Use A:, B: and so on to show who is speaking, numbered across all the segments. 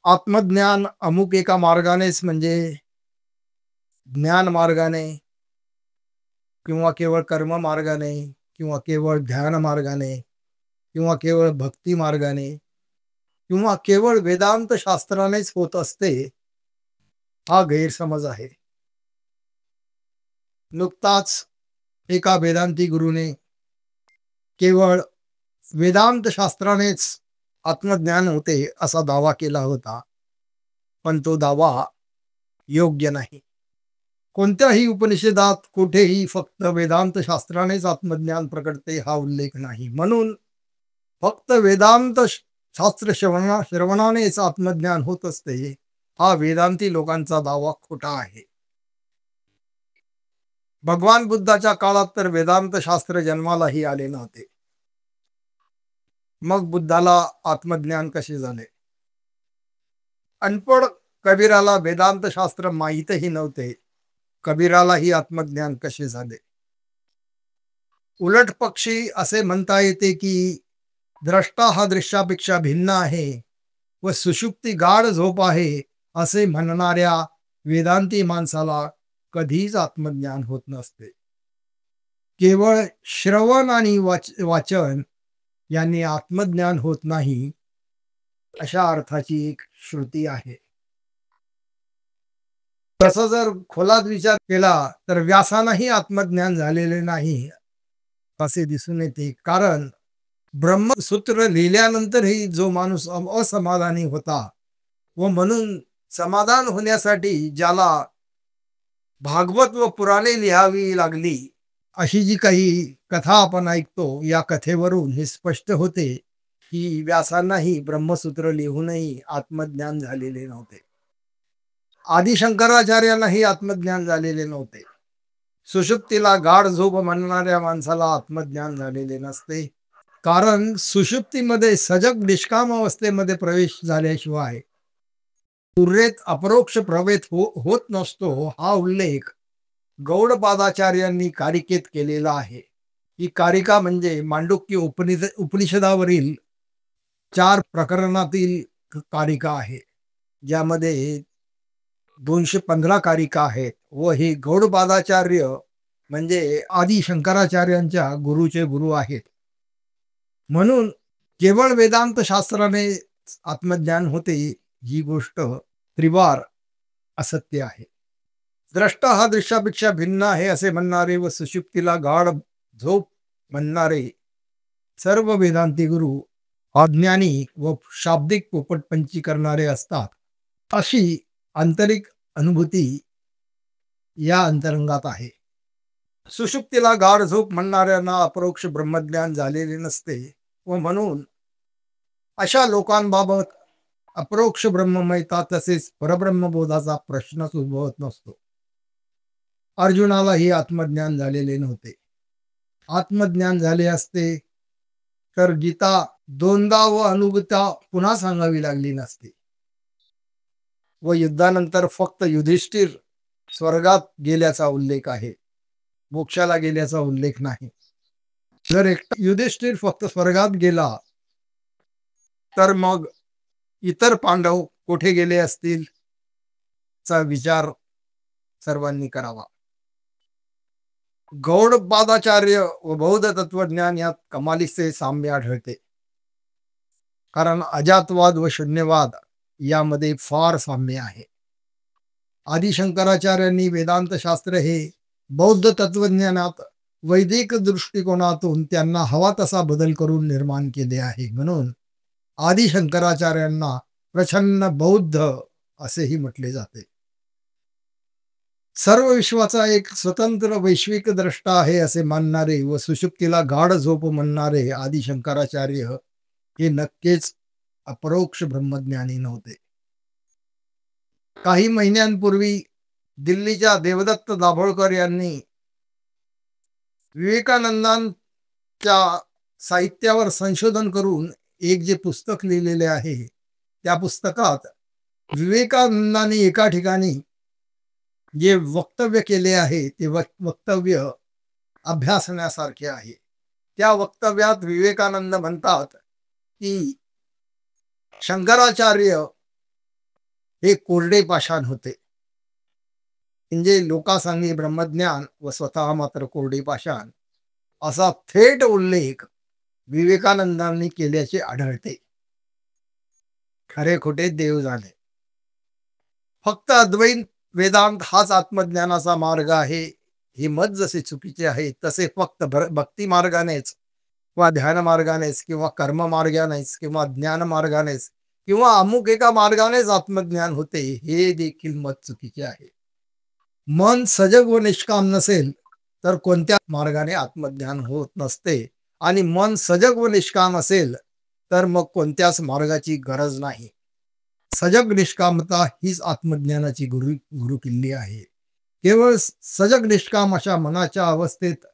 A: आत्मज्ञान अमुक एका मार्गानेच म्हणजे ज्ञान मार्गाने किंवा केवळ कर्म मार्गाने किंवा केवळ ध्यान मार्गाने किंवा केवळ भक्ती मार्गाने किंवा केवळ वेदांत शास्त्रानेच होत असते हा गैरसमज आहे. नुकताच एका वेदांती गुरुने केवळ वेदांत शास्त्रानेच आत्मज्ञान होते असा दावा केला होता, पण तो दावा योग्य नाही. कोणत्याही उपनिषदात कुठेही फक्त वेदांत शास्त्रानेच आत्मज्ञान प्रकटते हा उल्लेख नाही. म्हणून फक्त वेदांत शास्त्र श्रवणानेच आत्मज्ञान होत असते हा वेदांती लोकांचा दावा खोटा आहे. भगवान बुद्धाच्या काळात तर वेदांत शास्त्र जन्मालाही आले नव्हते. मग बुद्धाला आत्मज्ञान कसे झाले? अनपढ कबीराला वेदांत शास्त्र माहीतही नव्हते, कबीरालाही आत्मज्ञान कसे झाले? उलट पक्षी असे म्हणता येते की द्रष्टा हा दृश्यापेक्षा भिन्न आहे व सुषुप्ती गाढ झोप आहे असे म्हणणाऱ्या वेदांती माणसाला कधीच आत्मज्ञान होत नसते. केवळ श्रवण आणि वाचन यांनी आत्मज्ञान होत नाही अशा अर्थाची एक श्रुती आहे. तसं जर खोलात विचार केला तर व्यासानाही आत्मज्ञान झालेले नाही असे दिसून येते. कारण ब्रह्मसूत्र लिहिल्यानंतरही जो माणूस असमाधानी होता व म्हणून समाधान होण्यासाठी ज्याला भागवत व पुराणे लिहावी लागली अशी जी काही कथा आपण ऐकतो, या कथेवरून हे स्पष्ट होते की व्यासांनाही ब्रह्मसूत्र लिहूनही आत्मज्ञान झालेले नव्हते. आदिशंकराचार्यांनाही आत्मज्ञान झालेले नव्हते. सुषुप्तीला गाढ झोप म्हणणाऱ्या माणसाला आत्मज्ञान झालेले नसते. कारण सुषुप्तीमध्ये सजग निष्काम अवस्थेमध्ये प्रवेश झाल्याशिवाय तुर्येत अपरोक्ष प्रवेश होत नसतो हा उल्लेख गौडपादाचार्यांनी कारिकेत केलेला आहे. ही कारिका म्हणजे मांडुक्य उपनिषदावरील 4 प्रकरणातील कारिका आहे, ज्यामध्ये 215 कारिका आहेत व हे गौडपादाचार्य म्हणजे आदि शंकराचार्यांच्या गुरुचे गुरु आहेत. म्हणून केवळ वेदांत शास्त्राने आत्मज्ञान होते ही गोष्ट त्रिवार असत्य आहे. द्रष्टा हा दृश्यापेक्षा भिन्न आहे असे म्हणणारे व सुषुप्तीला गाढ झोप म्हणणारे सर्व वेदांती गुरु अज्ञानी व शाब्दिक पोपटपंची करणारे असतात अशी आंतरिक अनुभूती या अंतरंगात आहे. सुषुप्तीला गाढ झोप म्हणणाऱ्यांना अपरोक्ष ब्रह्मज्ञान झालेले नसते व म्हणून अशा लोकांबाबत अपरोक्ष ब्रह्ममयता तसेच परब्रह्मबोधाचा प्रश्नच उद्भवत नसतो. अर्जुनालाही आत्मज्ञान झालेले नव्हते. आत्मज्ञान झाले असते तर गीता 2दा व अनुभूता पुन्हा सांगावी लागली नसती व युद्धानंतर फक्त युधिष्ठिर स्वर्गात गेल्याचा उल्लेख आहे, मोक्षाला गेल्याचा उल्लेख नाही. जर एकटा युधिष्ठिर फक्त स्वर्गात गेला तर मग इतर पांडव कुठे गेले असतील चा विचार सर्वांनी करावा. गौडपादाचार्य व बौद्ध तत्वज्ञान यात कमालीचे साम्य आढळते. कारण अजातवाद व शून्यवाद यामध्ये फार साम्य आहे. आदिशंकराचार्यांनी वेदांत शास्त्र हे बौद्ध तत्वज्ञानात वैदिक दृष्टिकोनातून त्यांना हवा तसा बदल करून निर्माण केले आहे. म्हणून आदिशंकराचार्यांना प्रछन्न बौद्ध असेही म्हटले जाते. सर्व विश्वाचा एक स्वतंत्र वैश्विक द्रष्टा आहे असे मानणारे व सुषुप्तीला गाढ झोप म्हणणारे आदिशंकराचार्य हे नक्कीच अपरोक्ष ब्रह्मज्ञानी नव्हते. काही महिन्यांपूर्वी दिल्लीच्या देवदत्त दाभोळकर यांनी विवेकानंदांच्या साहित्यावर संशोधन करून एक जे पुस्तक लिहिलेले आहे, त्या पुस्तकात विवेकानंदांनी एका ठिकाणी जे वक्तव्य केले आहे ते वक्तव्य अभ्यासण्यासारखे आहे. त्या वक्तव्यात विवेकानंद म्हणतात की शंकराचार्य हे कोरडे पाषाण होते. म्हणजे लोकांसांगी ब्रह्मज्ञान व स्वतः मात्र कोरडे पाषाण असा थेट उल्लेख विवेकानंदांनी केल्याचे आढळते. खरे खोटे देव जाणे. फक्त अद्वैत वेदांत हाच आत्मज्ञानाचा मार्ग आहे हे मत जसे चुकीचे आहे, तसे फक्त भक्ती मार्गानेच किंवा ध्यान मार्गानेच किंवा कर्म मार्गानेच किंवा ज्ञान मार्गानेच किंवा अमुक एका मार्गानेच आत्मज्ञान होते हे देखील मत चुकीचे आहे. मन सजग व निष्काम नसेल तर कोणत्या मार्गाने आत्मज्ञान होत नसते आणि मन सजग व निष्काम असेल तर मग कोणत्याच मार्गाची गरज नाही. सजग निष्कामता हीच आत्मज्ञानाची गुरुकिल्ली आहे. केवळ सजग निष्काम अशा मनाच्या अवस्थेत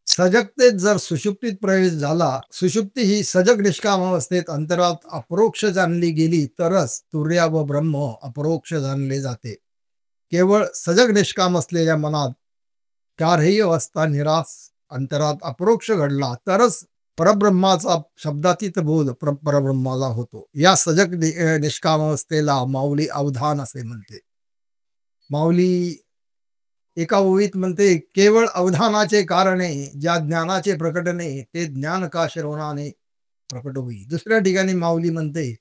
A: सजगतेत जर सुषुप्तीत प्रवेश झाला, सुषुप्ती ही सजग निष्काम अवस्थेत अंतरात अपरोक्ष जाणली गेली तरच तुर्या व ब्रह्म अपरोक्ष जाणले जाते. केवळ सजग निष्काम असलेल्या मनात चारही अवस्था निराश अंतरात अपरोक्ष घडला तरच परब्रह्माचा शब्दातीत बोध परब्रह्माला होतो. या सजग निष्काम अवस्थेला माऊली अवधान असे म्हणते. माऊली एका ओळीत म्हणते, केवळ अवधानाचे कारणे ज्या ज्ञानाचे प्रकटणे ते ज्ञान का श्रवणाने प्रकट होई. दुसऱ्या ठिकाणी माऊली म्हणते,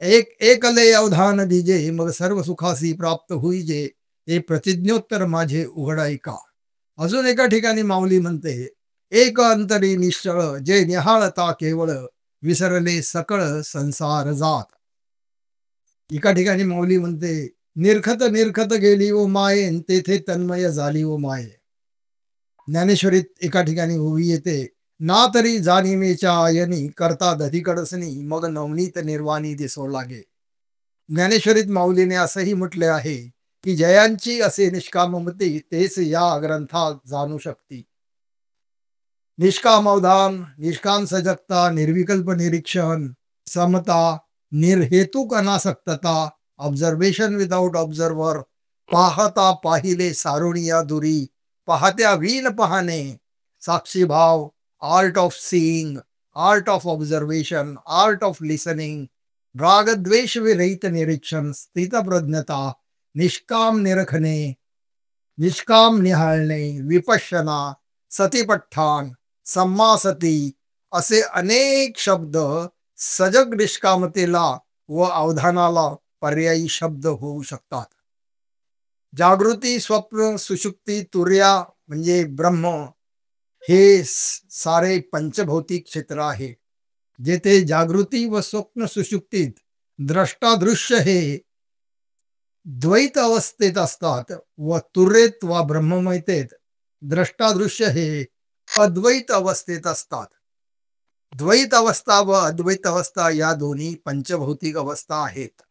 A: एकले अवधान दिजे मग सर्व सुखासी प्राप्त होईजे हे प्रतिज्ञोत्तर माझे उघडाई का. अजून एका ठिकाणी माऊली म्हणते, एक अंतरी निश्चळ जे निहाळता केवळ विसरले सकळ संसार जात. एका ठिकाणी माऊली म्हणते, निरखत निरखत गेली ओ मायेन तेथे तन्मय झाली ओ माये. ज्ञानेश्वरीत एका ठिकाणी ओवी येते, ना तरी जाणीवेच्या आयनी करता दधिकडसनी मग नवनीत निर्वाणी दिसो लागे. ज्ञानेश्वरीत माऊलीने असंही म्हटले आहे की जयांची असे निष्काममती तेच या ग्रंथात जाणू शकती. निष्काम अवधान, निष्काम सजगता, निर्विकल्प निरीक्षण, समता, निर्हेतुक अनासक्तता, ऑब्झर्वेशन विदाउट ऑब्झर्वर, पाहता पाहिले सारुणिया दुरी, पाहत्या वीन पाहणे, साक्षीभाव, art of seeing, art of observation, art of listening, रागद्वेष विरहित निरीक्षण, स्थितप्रज्ञता, निष्काम निरखणे, निष्काम निहाळणे, विपश्यना, सतीपठ्ठान, सम्मासती असे अनेक शब्द सजग निष्कामतेला व अवधानाला पर्यायी शब्द होऊ शकतात. जागृती, स्वप्न, सुषुप्ती, तुर्या म्हणजे ब्रह्म हे सारे पंचभौतिक क्षेत्र आहे. जेथे जागृती व स्वप्न सुषुप्तीत द्रष्टादृश्य हे द्वैत अवस्थेत असतात व तुर्येत व ब्रह्ममयतेत द्रष्टादृश्य हे अद्वैत अवस्थेत असतात. द्वैत अवस्था व अद्वैत अवस्था या दोन्ही पंचभौतिक अवस्था आहेत.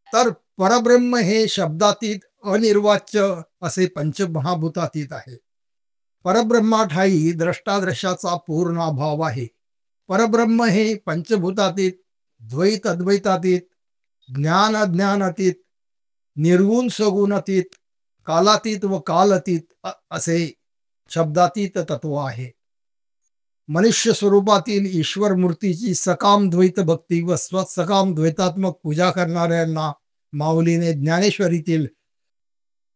A: तर परब्रह्म हे शब्दातीत अनिर्वाच्य असे पंचमहाभूतातीत आहे. परब्रह्माठाई द्रष्टादृश्याचा पूर्ण अभाव आहे. परब्रह्म हे पंचभूतातीत, द्वैत अद्वैतातीत, ज्ञान अज्ञानातीत, निर्गुण सगुणातीत, कालातीत व कालतीत असे शब्दातीत तत्व आहे. मनुष्य स्वरूपातील ईश्वर मूर्तीची सकाम द्वैत भक्ती व स्वसकाम द्वैतात्मक पूजा करणाऱ्यांना माऊलीने ज्ञानेश्वरीतील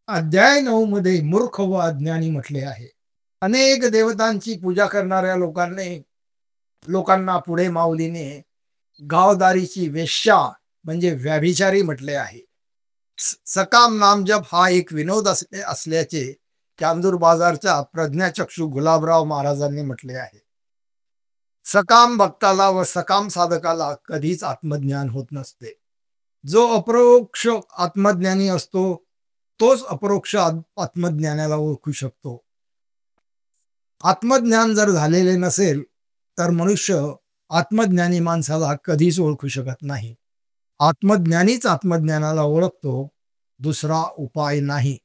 A: अध्याय 9 मध्ये मूर्ख व अज्ञानी म्हटले आहे. अनेक देवतांची पूजा करणाऱ्या लोकांना पुढे माऊलीने गावदारीची वेश्या म्हणजे व्याभिचारी म्हटले आहे. सकाम नामजप हा एक विनोद असल्याचे चांदूर बाजारच्या प्रज्ञाचक्षू गुलाबराव महाराजांनी म्हटले आहे. सकाम भक्ताला व सकाम साधकाला कधीच आत्मज्ञान होत नसते. जो अपरोक्ष आत्मज्ञानी असतो तोच अपरोक्ष आत्मज्ञानाला ओळखू शकतो. आत्मज्ञान जर झालेले नसेल तर मनुष्य आत्मज्ञानी माणसाला कधीच ओळखू शकत नाही. आत्मज्ञानीच आत्मज्ञानाला ओळखतो, दुसरा उपाय नाही.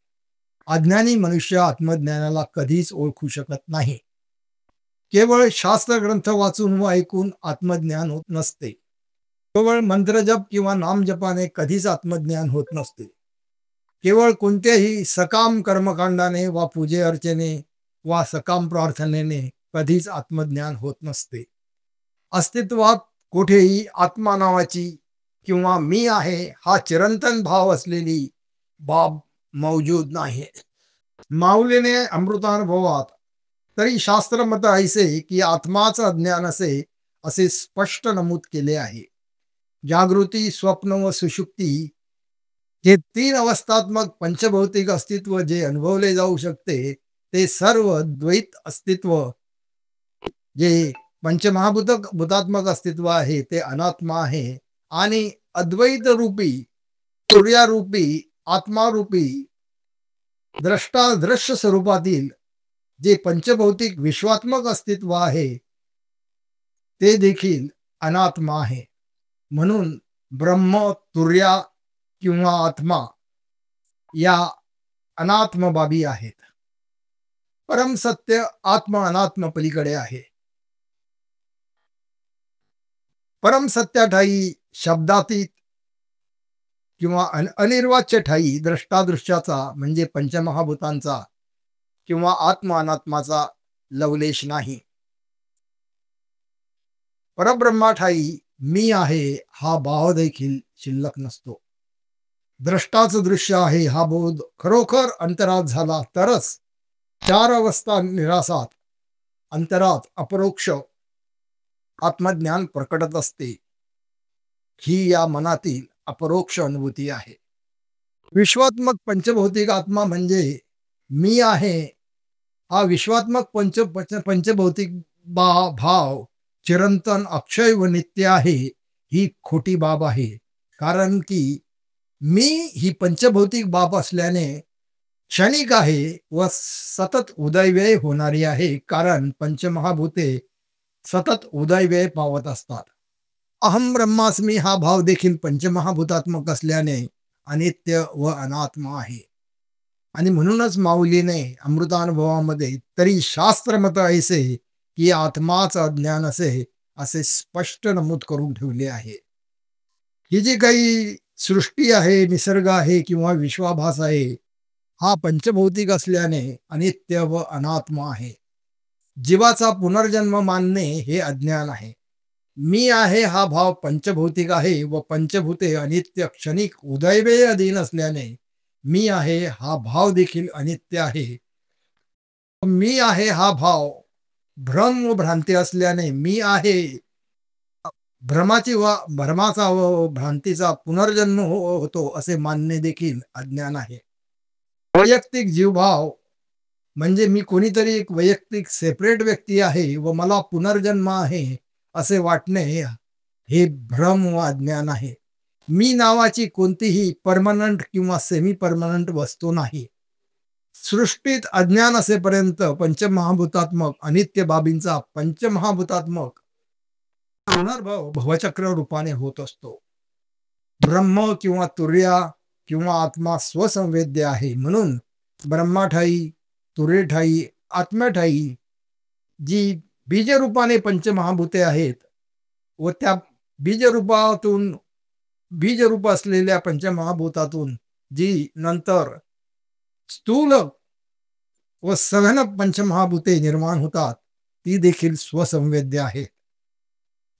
A: अज्ञानी मनुष्य आत्मज्ञानाला कधीच ओळखू शकत नाही. केवळ शास्त्रग्रंथ वाचून व ऐकून आत्मज्ञान होत नसते. केवळ मंत्रजप किंवा नामजपाने कधीच आत्मज्ञान होत नसते. केवळ कोणत्याही सकाम कर्मकांडाने वा पूजे अर्चने वा सकाम प्रार्थनेने कधीच आत्मज्ञान होत नसते. अस्तित्वात कुठेही आत्मा नावाची किंवा मी आहे हा चिरंतन भाव असलेली बाब मौजूद नाही. माऊलीने अमृतानुभवात तरी शास्त्र मत ऐसे की आत्माचं ज्ञान असे स्पष्ट नमूद केले आहे. जागृती, स्वप्न व सुषुप्ती हे तीन अवस्थात्मक पंचभौतिक अस्तित्व जे अनुभवले जाऊ शकते ते सर्व द्वैत अस्तित्व जे पंचमहाभूत भूतात्मक अस्तित्व आहे ते अनात्मा आहे आणि अद्वैत रूपी सूर्यारूपी आत्मारूपी द्रष्टा दृश्य स्वरूपातील जे पंचभौतिक विश्वात्मक अस्तित्व आहे ते देखील अनात्मा आहे. म्हणून ब्रह्म, तुर्या किंवा आत्मा या अनात्म बाबी आहेत. परम सत्य आत्म अनात्म पलीकडे आहे. परम सत्या ठाई शब्दातीत किंवा अनिर्वाच्य ठाई द्रष्टादृश्याचा म्हणजे पंचमहाभूतांचा किंवा आत्म अनात्माचा लवलेश नाही. परब्रह्माठाई मी आहे हा भाव देखील शिल्लक नसतो. द्रष्टाचं दृश्य आहे हा बोध खरोखर अंतरात झाला तरच चार अवस्था निरासात अंतरात अपरोक्ष आत्मज्ञान प्रकटत असते. ही या मनातील अपरोक्ष अनुभूती आहे. विश्वात्मक पंचभौतिक आत्मा म्हणजे मी आहे हा विश्वात्मक पंचभौतिक भाव चिरंतन अक्षय व नित्य आहे ही खोटी बाब आहे. कारण की मी ही पंचभौतिक बाब असल्याने क्षणिक आहे व सतत उदयव्यय होणारी आहे. कारण पंचमहाभूते सतत उदयव्यय पावत असतात. अहम ब्रह्मास्मी हा भाव देखील पंचमहाभूतात्मक असल्याने अनित्य व अनात्मा आहे. आणि म्हणूनच माऊलीने अमृतानुभवामध्ये तरी शास्त्रमत ऐसे की आत्माचं ज्ञान असे स्पष्ट नमूद करून ठेवले आहे. ही जी काही सृष्टी आहे, निसर्ग आहे किंवा विश्वाभास आहे हा पंचभौतिक असल्याने अनित्य व अनात्मा आहे. जीवाचा पुनर्जन्म मानणे हे अज्ञान आहे. मी आहे हा भाव पंचभौतिक आहे व पंचभूते अनित्य क्षणिक उदयवेय अधीन असल्याने मी आहे हा भाव देखील अनित्य आहे. मी आहे हा भाव भ्रम व भ्रांती असल्याने मी आहे भ्रमाचा व भ्रांतीचा पुनर्जन्म होतो असे मानणे देखील अज्ञान आहे. वैयक्तिक जीवभाव म्हणजे मी कोणीतरी एक वैयक्तिक सेपरेट व्यक्ती आहे व मला पुनर्जन्म आहे असे वाटणे हे भ्रम व अज्ञान आहे. मी नावाची कोणतीही परमनंट किंवा सेमी परमनंट वस्तू नाही. सृष्टीत अज्ञान असेपर्यंत पंचमहाभूतात्मक अनित्य बाबींचा पंचमहाभूतात्मक पुनर्भव भवचक्र रूपाने होत असतो. ब्रह्म किंवा तुर्या किंवा आत्मा स्वसंवेद्य आहे. म्हणून ब्रह्माठाई, तुरेठाई, आत्म्याठाई जी बीजरूपाने पंचमहाभूते आहेत व त्या बीजरूप असलेल्या पंचमहाभूतातून जी नंतर स्थूल व सघन पंचमहाभूते निर्माण होतात ती देखील स्वसंवेद्य आहे.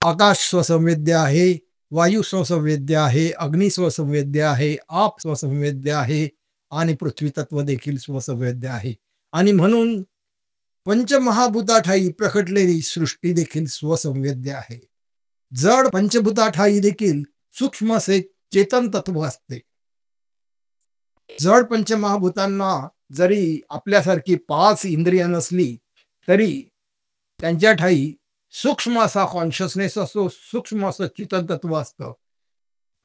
A: आकाश स्वसंवेद्य आहे, वायू स्वसंवेद्य आहे, अग्नी स्वसंवेद्य आहे, आप स्वसंवेद्य आहे आणि पृथ्वी तत्व देखील स्वसंवेद्य आहे. आणि म्हणून पंचमहाभूताठाई प्रकटलेली सृष्टी देखील स्वसंवेद्य आहे. जड पंचभूताठाई देखील सूक्ष्म असे चेतन तत्व असते. जड पंचमहाभूतांना जरी आपल्यासारखी 5 इंद्रिय नसली तरी त्यांच्या ठाई सूक्ष्म असा कॉन्शियसनेस असतो, सूक्ष्म असं चेतन तत्व असतं.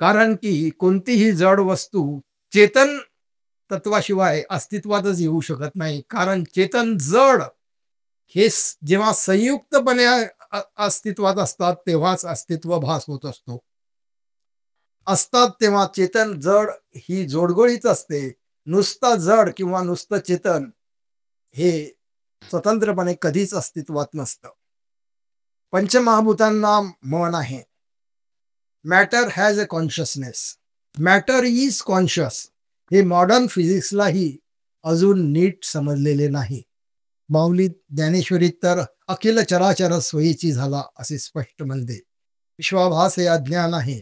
A: कारण की कोणतीही जड वस्तू चेतन तत्वाशिवाय अस्तित्वातच येऊ शकत नाही. कारण चेतन जड हे जेव्हा संयुक्तपणे अस्तित्वात असतात तेव्हाच अस्तित्व भास होत असतात. तेव्हा चेतन जड ही जोडगोळीच असते. नुसतं जड किंवा नुसतं चेतन हे स्वतंत्रपणे कधीच अस्तित्वात नसतं. पंचमहाभूतांना मन आहे. Matter has a consciousness. Matter is conscious हे मॉडर्न फिजिक्सलाही अजून नीट समजलेले नाही. माऊली ज्ञानेश्वरीत तर अखिल चराचर सोयीची झाला असे स्पष्ट म्हणते. विश्वाभास हे अज्ञान आहे.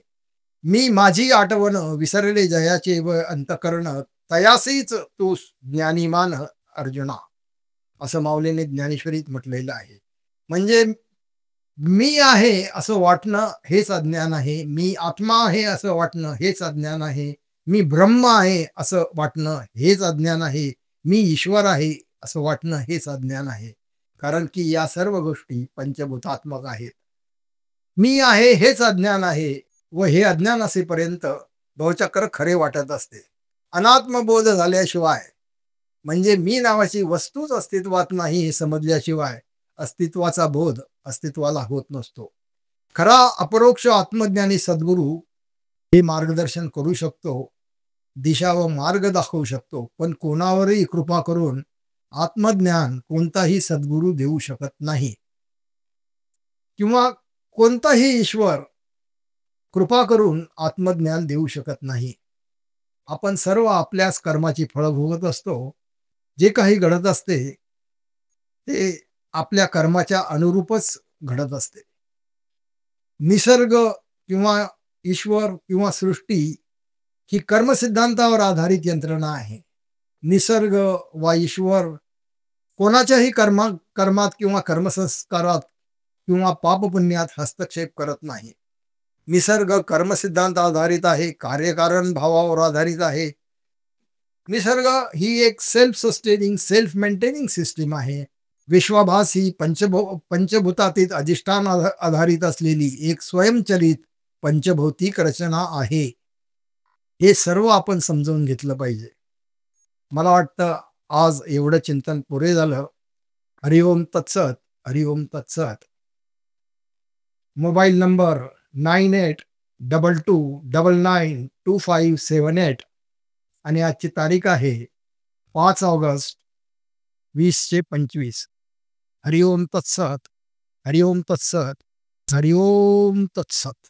A: मी माझी आठवण विसरले जयाचे व अंतकरण तयासीच तू ज्ञानीमान अर्जुना, असं माऊलीने ज्ञानेश्वरीत म्हटलेलं आहे. म्हणजे मी आहे असं वाटणं हेच अज्ञान आहे. मी आत्मा आहे असं वाटणं हेच अज्ञान आहे. मी ब्रह्म आहे असं वाटणं हेच अज्ञान आहे. मी ईश्वर आहे असं वाटणं हेच अज्ञान आहे. कारण की या सर्व गोष्टी पंचभूतात्मक आहेत. मी आहे हेच अज्ञान आहे व हे अज्ञान असेपर्यंत भवचक्र खरे वाटत असते. अनात्मबोध झाल्याशिवाय म्हणजे मी नावाची वस्तूच अस्तित्वात नाही हे समजल्याशिवाय अस्तित्वाचा बोध अस्तित्वाला होत नसतो. खरा अपरोक्ष आत्मज्ञानी सद्गुरू हे मार्गदर्शन करू शकतो, दिशा व मार्ग दाखवू शकतो, पण कोणावरही कृपा करून आत्मज्ञान कोणताही सद्गुरू देऊ शकत नाही किंवा कोणताही ईश्वर कृपा करून आत्मज्ञान देऊ शकत नाही. आपण सर्व आपल्याच कर्माची फळं भोगत असतो. जे काही घडत असते ते आपल्या कर्माच्या अनुरूपच घडत असते. निसर्ग किंवा ईश्वर किंवा सृष्टी ही कर्मसिद्धांतावर आधारित यंत्रणा आहे. निसर्ग वा ईश्वर कोणाच्याही कर्मात किंवा कर्मसंस्कारात किंवा पापपुण्यात हस्तक्षेप करत नाही. निसर्ग कर्मसिद्धांत आधारित आहे, कार्यकारण भावावर आधारित आहे. निसर्ग ही एक self sustaining self maintaining system आहे. विश्वाभास ही पंचभूतातीत अधिष्ठान आधारित असलेली एक स्वयंचलित पंचभौतिक रचना आहे. हे सर्व आपण समजावून घेतलं पाहिजे. मला वाटतं आज एवढं चिंतन पुरे झालं. हरिओम तत्सत. हरिओम तत्सत. मोबाईल नंबर 9822992578 आणि आजची तारीख आहे 5 ऑगस्ट 2025. हरिओम तत्सत. हरिओम तत्सत. हरिओम तत्सत.